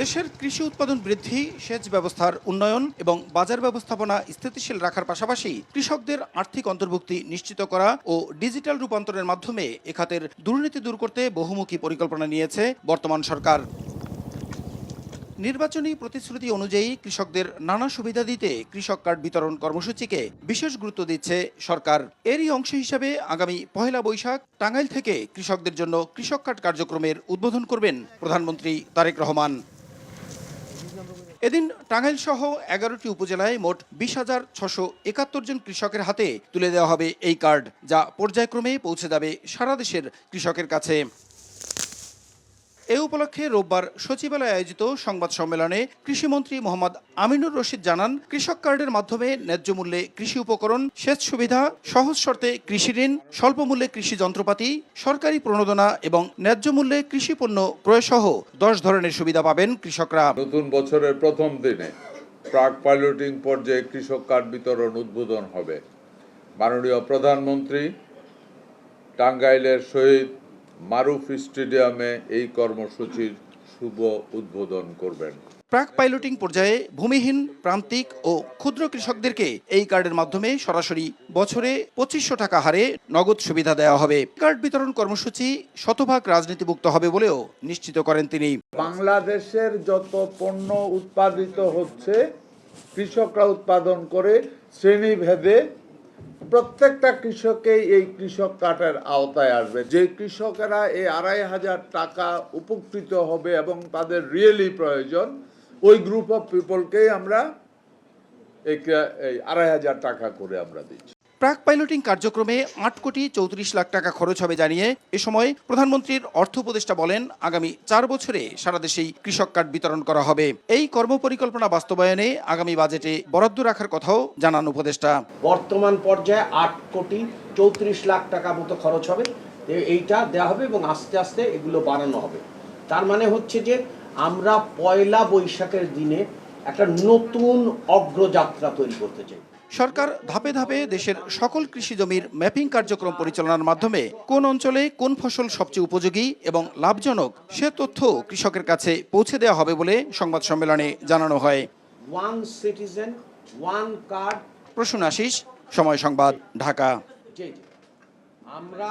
দেশের কৃষি উৎপাদন বৃদ্ধি, সেচ ব্যবস্থার উন্নয়ন এবং বাজার ব্যবস্থাপনা স্থিতিশীল রাখার পাশাপাশি কৃষকদের আর্থিক অন্তর্ভুক্তি নিশ্চিত করা ও ডিজিটাল রূপান্তরের মাধ্যমে এ খাতের দুর্নীতি দূর করতে বহুমুখী পরিকল্পনা নিয়েছে বর্তমান সরকার। নির্বাচনী প্রতিশ্রুতি অনুযায়ী কৃষকদের নানা সুবিধা দিতে কৃষক কার্ড বিতরণ কর্মসূচিকে বিশেষ গুরুত্ব দিচ্ছে সরকার। এরই অংশ হিসাবে আগামী ১ বৈশাখ টাঙ্গাইল থেকে কৃষকদের জন্য কৃষক কার্ড কার্যক্রমের উদ্বোধন করবেন প্রধানমন্ত্রী তারেক রহমান। এদিন টাঙ্গাইল সহ ১১টি উপজেলায় মোট ২০,৬৭১ জন কৃষকের হাতে তুলে দেওয়া হবে এই কার্ড, যা পর্যায়ক্রমে পৌঁছে যাবে সারা দেশের কৃষকের কাছে। এ উপলক্ষে রোববার সচিবালয়ে আয়োজিত সংবাদ সম্মেলনে কৃষিমন্ত্রী মোহাম্মদ আমিনুর রশিদ জানান, কৃষক কার্ডের মাধ্যমে ন্যায্য মূল্যে কৃষি উপকরণ, সেচ সুবিধা, সহজ শর্তে কৃষি ঋণ, স্বল্প মূল্যে কৃষি যন্ত্রপাতি, সরকারি প্রণোদনা এবং ন্যায্য মূল্যে কৃষি পণ্য ক্রয়সহ ১০ ধরনের সুবিধা পাবেন কৃষকরা। নতুন বছরের প্রথম দিনে প্রাক পাইলটিং পর্যায়ে কৃষক কার্ড বিতরণ উদ্বোধন হবে। মাননীয় প্রধানমন্ত্রী টাঙ্গাইলের শহীদ মারুফ স্টেডিয়ামে এই কর্মসূচির শুভ উদ্বোধন করবেন। প্রাক পাইলটিং পর্যায়ে ভূমিহীন, প্রান্তিক ও ক্ষুদ্র কৃষকদেরকে এই কার্ডের মাধ্যমে সরাসরি বছরে ২৫০০ টাকা হারে নগদ সুবিধা দেওয়া হবে। কার্ড বিতরণ কর্মসূচি শতভাগ রাজনীতিমুক্ত হবে বলেও নিশ্চিত করেন তিনি। বাংলাদেশের যত পণ্য উৎপাদিত হচ্ছে কৃষকরা উৎপাদন করে শ্রেণীভেদে প্রত্যেকটা কৃষকেই এই কৃষক কার্ডের আওতায় আসবে। যে কৃষকেরা এই ২৫০০ টাকা উপকৃত হবে এবং তাদের রিয়েলি প্রয়োজন, ওই গ্রুপ অফ পিপলকেই আমরা এই ২৫০০ টাকা করে আমরা দিচ্ছি। প্রাক পাইলটিং কার্যক্রমে ৮,৩৪,০০,০০০ টাকা খরচ হবে জানিয়ে এ সময় প্রধানমন্ত্রীর অর্থ উপদেষ্টা বলেন, আগামী ৪ বছরে সারা দেশেই কৃষক কার্ড বিতরণ করা হবে। এই কর্মপরিকল্পনা বাস্তবায়নে আগামী বাজেটে বরাদ্দ রাখার কথাও জানান উপদেষ্টা। বর্তমান পর্যায়ে ৮,৩৪,০০,০০০ টাকা মতো খরচ হবে, এইটা দেওয়া হবে এবং আস্তে আস্তে এগুলো বাড়ানো হবে। তার মানে হচ্ছে যে আমরা ১ বৈশাখের দিনে একটা নতুন অগ্রযাত্রা তৈরি করতে চাই। সরকার ধাপে ধাপে দেশের সকল কৃষি জমির ম্যাপিং কার্যক্রম পরিচালনার মাধ্যমে কোন অঞ্চলে কোন ফসল সবচেয়ে উপযোগী এবং লাভজনক সে তথ্য কৃষকের কাছে পৌঁছে দেওয়া হবে বলে সংবাদ সম্মেলনে জানানো হয়। One citizen one card. Prasun Ashis, সময় সংবাদ, ঢাকা। আমরা